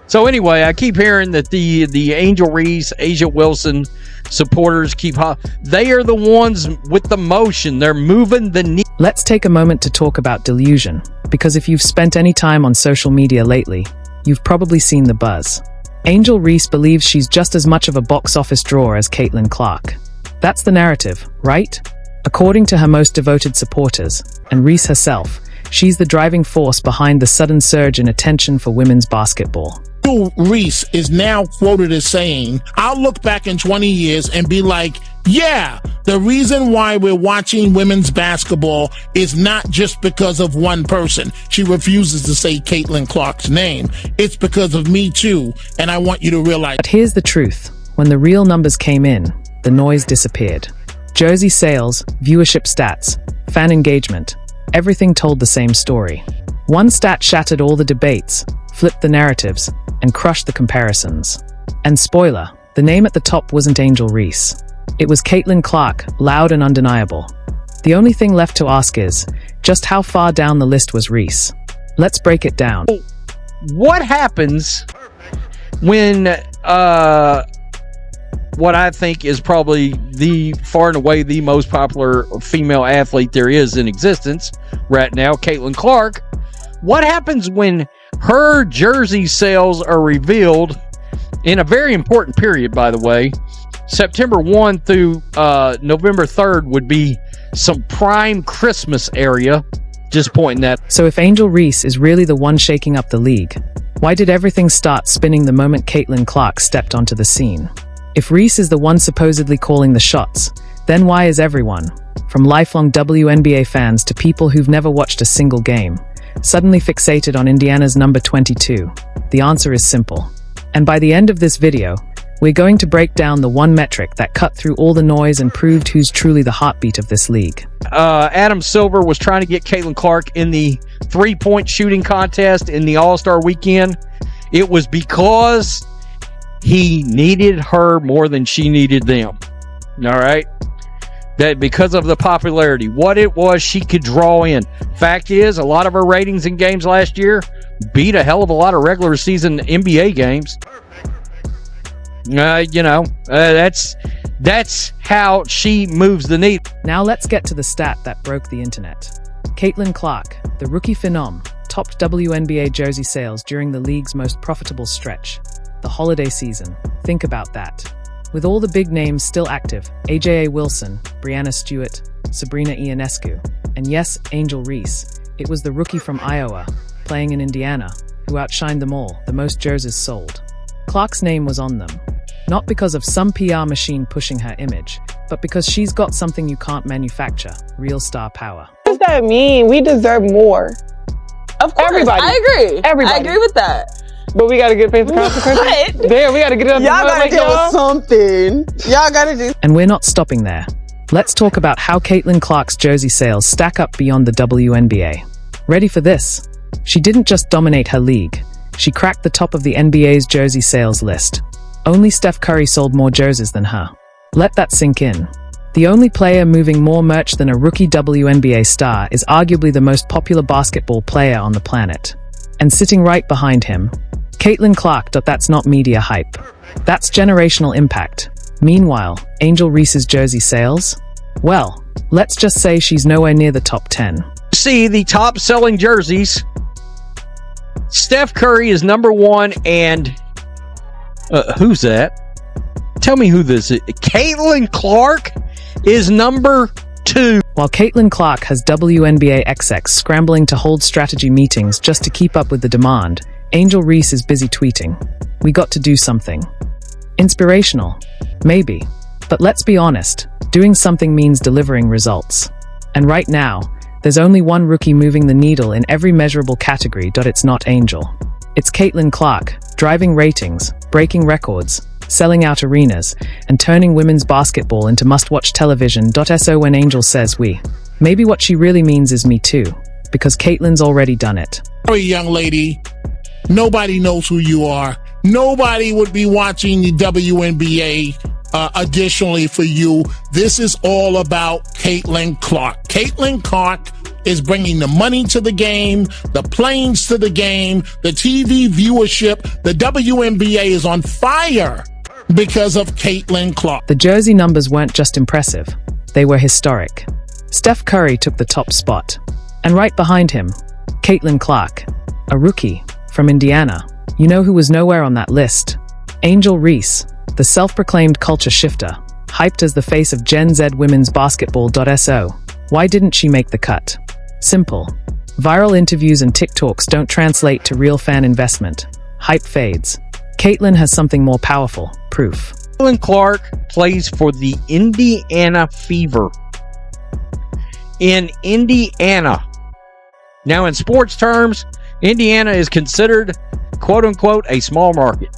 So anyway, I keep hearing that the Angel Reese, Asia Wilson supporters they are the ones with the motion. They're moving the needle. Let's take a moment to talk about delusion, because if you've spent any time on social media lately, you've probably seen the buzz. Angel Reese believes she's just as much of a box office draw as Caitlin Clark. That's the narrative, right? According to her most devoted supporters, and Reese herself, she's the driving force behind the sudden surge in attention for women's basketball. Reese is now quoted as saying, "I'll look back in 20 years and be like, yeah, the reason why we're watching women's basketball is not just because of one person." She refuses to say Caitlin Clark's name. "It's because of me too, and I want you to realize." But here's the truth. When the real numbers came in, the noise disappeared. Jersey sales, viewership stats, fan engagement, everything told the same story. One stat shattered all the debates, flipped the narratives, and crushed the comparisons. And spoiler, the name at the top wasn't Angel Reese. It was Caitlin Clark, loud and undeniable. The only thing left to ask is, just how far down the list was Reese? Let's break it down. What happens when what I think is probably the far and away the most popular female athlete there is in existence right now, Caitlin Clark? What happens when her jersey sales are revealed in a very important period, by the way? September 1 through November 3rd would be some prime Christmas area. Just pointing that. So if Angel Reese is really the one shaking up the league, why did everything start spinning the moment Caitlin Clark stepped onto the scene? If Reese is the one supposedly calling the shots, then why is everyone, from lifelong WNBA fans to people who've never watched a single game, suddenly fixated on Indiana's number 22? The answer is simple. And by the end of this video, we're going to break down the one metric that cut through all the noise and proved who's truly the heartbeat of this league. Adam Silver was trying to get Caitlin Clark in the three-point shooting contest in the All-Star weekend. It was because he needed her more than she needed them. All right? That because of the popularity, what it was she could draw in. Fact is, a lot of her ratings in games last year beat a hell of a lot of regular season NBA games. That's how she moves the needle. Now let's get to the stat that broke the internet. Caitlin Clark, the rookie phenom, topped WNBA jersey sales during the league's most profitable stretch, the holiday season. Think about that. With all the big names still active, Aja Wilson, Breanna Stewart, Sabrina Ionescu, and yes, Angel Reese, it was the rookie from Iowa, playing in Indiana, who outshined them all, the most jerseys sold. Clark's name was on them. Not because of some PR machine pushing her image, but because she's got something you can't manufacture, real star power. What does that mean? We deserve more. Of course, everybody. I agree. Everybody. I agree with that. But we gotta get paid the consequences. What? Damn, we gotta get it on the Y'all road, gotta like, deal with something. Y'all gotta do. And we're not stopping there. Let's talk about how Caitlin Clark's jersey sales stack up beyond the WNBA. Ready for this? She didn't just dominate her league. She cracked the top of the NBA's jersey sales list. Only Steph Curry sold more jerseys than her. Let that sink in. The only player moving more merch than a rookie WNBA star is arguably the most popular basketball player on the planet. And sitting right behind him, Caitlin Clark. That's not media hype. That's generational impact. Meanwhile, Angel Reese's jersey sales? Well, let's just say she's nowhere near the top 10. See the top selling jerseys. Steph Curry is number one, and who's that? Tell me who this is. Caitlin Clark is number 2. While Caitlin Clark has WNBA execs scrambling to hold strategy meetings just to keep up with the demand, Angel Reese is busy tweeting. We got to do something. Inspirational? Maybe. But let's be honest, doing something means delivering results. And right now, there's only one rookie moving the needle in every measurable category. It's not Angel. It's Caitlin Clark, driving ratings, breaking records, selling out arenas, and turning women's basketball into must-watch television. So when Angel says we, maybe what she really means is me too, because Caitlin's already done it. Sorry, young lady. Nobody knows who you are. Nobody would be watching the WNBA additionally for you. This is all about Caitlin Clark. Caitlin Clark is bringing the money to the game, the planes to the game, the TV viewership. The WNBA is on fire because of Caitlin Clark. The jersey numbers weren't just impressive, they were historic. Steph Curry took the top spot. And right behind him, Caitlin Clark, a rookie from Indiana. You know who was nowhere on that list? Angel Reese, the self-proclaimed culture shifter, hyped as the face of Gen Z women's basketball.so. Why didn't she make the cut? Simple. Viral interviews and TikToks don't translate to real fan investment. Hype fades. Caitlin has something more powerful, proof. Caitlin Clark plays for the Indiana Fever. In Indiana. Now, in sports terms, Indiana is considered, quote unquote, a small market.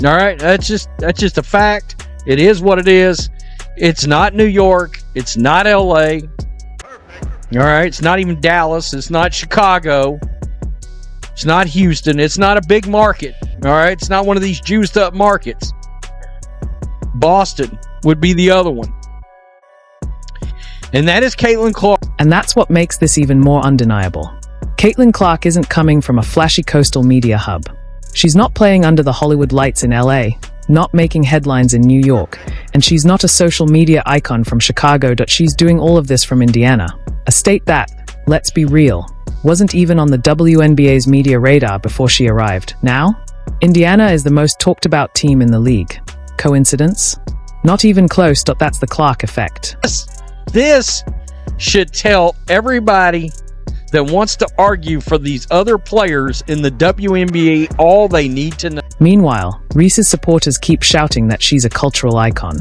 All right, that's just a fact. It is what it is. It's not New York. It's not LA. All right, it's not even Dallas. It's not Chicago. It's not Houston. It's not a big market. All right, it's not one of these juiced up markets. Boston would be the other one. And that is Caitlin Clark. And that's what makes this even more undeniable. Caitlin Clark isn't coming from a flashy coastal media hub. She's not playing under the Hollywood lights in LA, not making headlines in New York, and she's not a social media icon from Chicago. She's doing all of this from Indiana, a state that, let's be real, wasn't even on the WNBA's media radar before she arrived. Now, Indiana is the most talked about team in the league. Coincidence? Not even close. That's the Clark effect. This should tell everybody that wants to argue for these other players in the WNBA all they need to know. Meanwhile, Reese's supporters keep shouting that she's a cultural icon.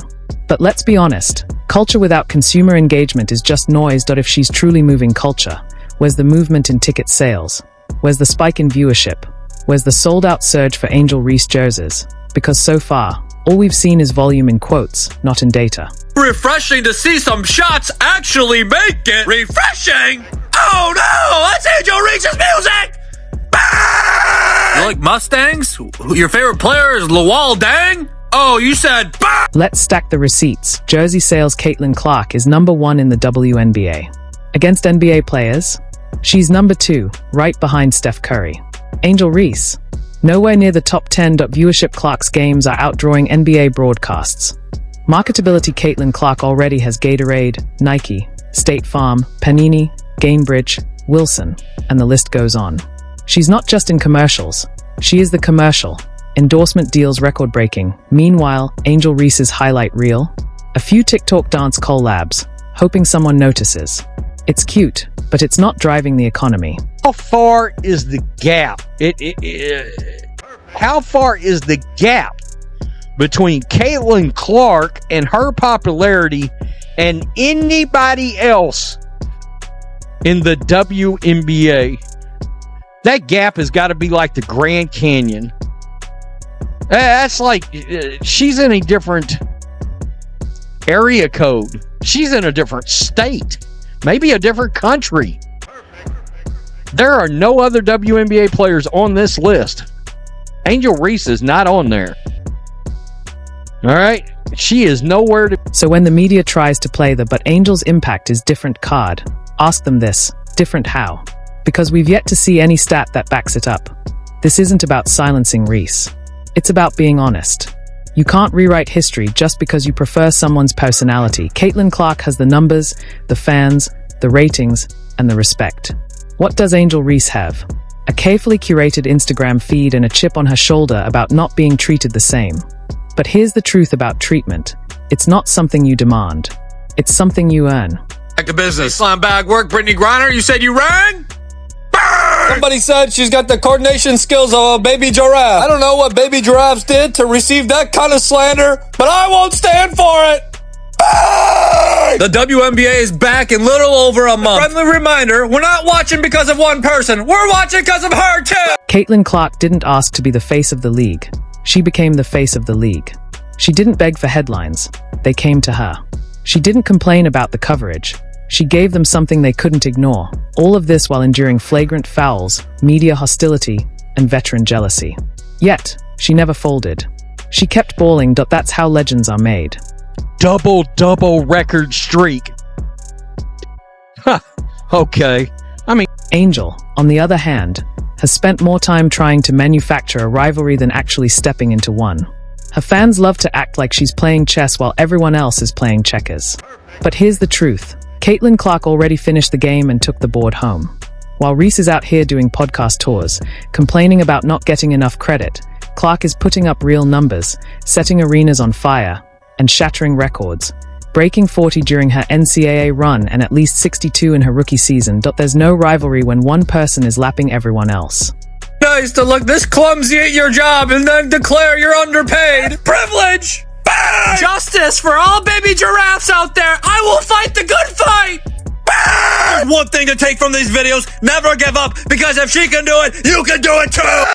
But let's be honest, culture without consumer engagement is just noise. If she's truly moving culture, where's the movement in ticket sales? Where's the spike in viewership? Where's the sold-out surge for Angel Reese jerseys? Because so far, all we've seen is volume in quotes, not in data. Refreshing to see some shots actually make it refreshing. Oh no, that's Angel Reese's music. You like Mustangs? Your favorite player is Lawal Dang? Oh, you said Let's stack the receipts. Jersey sales. Caitlin Clark is number 1 in the WNBA. Against NBA players, she's number 2, right behind Steph Curry. Angel Reese, nowhere near the top 10. Viewership. Clark's games are outdrawing NBA broadcasts. Marketability. Caitlin Clark already has Gatorade, Nike, State Farm, Panini, Gamebridge, Wilson, and the list goes on. She's not just in commercials, she is the commercial. Endorsement deals record-breaking. Meanwhile, Angel Reese's highlight reel? A few TikTok dance collabs, hoping someone notices. It's cute, but it's not driving the economy. How far is the gap? How far is the gap between Caitlin Clark and her popularity and anybody else in the WNBA? That gap has got to be like the Grand Canyon. That's like she's in a different area code. She's in a different state, maybe a different country. There are no other WNBA players on this list. Angel Reese is not on there. All right, she is nowhere to. So when the media tries to play the "but Angel's impact is different" card, ask them this: different how? Because we've yet to see any stat that backs it up. This isn't about silencing Reese. It's about being honest. You can't rewrite history just because you prefer someone's personality. Caitlin Clark has the numbers, the fans, the ratings, and the respect. What does Angel Reese have? A carefully curated Instagram feed and a chip on her shoulder about not being treated the same. But here's the truth about treatment. It's not something you demand. It's something you earn. back to business. Slam bag work, Brittany Griner. You said you rang? Somebody said she's got the coordination skills of a baby giraffe. I don't know what baby giraffes did to receive that kind of slander, but I won't stand for it. The WNBA is back in little over a month. Friendly reminder, we're not watching because of one person. We're watching because of her too. Caitlin Clark didn't ask to be the face of the league. She became the face of the league. She didn't beg for headlines. They came to her. She didn't complain about the coverage. She gave them something they couldn't ignore. All of this while enduring flagrant fouls, media hostility, and veteran jealousy. Yet, she never folded. She kept balling. That's how legends are made. Double record streak. Huh. Okay. Angel, on the other hand, has spent more time trying to manufacture a rivalry than actually stepping into one. Her fans love to act like she's playing chess while everyone else is playing checkers. But here's the truth. Caitlin Clark already finished the game and took the board home. While Reese is out here doing podcast tours, complaining about not getting enough credit, Clark is putting up real numbers, setting arenas on fire, and shattering records. Breaking 40 during her NCAA run and at least 62 in her rookie season. There's no rivalry when one person is lapping everyone else. Nice to look this clumsy at your job and then declare you're underpaid. Privilege! Bang! Justice for all baby giraffes out there. I will fight the good fight. Bang! There's one thing to take from these videos. Never give up, because if she can do it, you can do it too.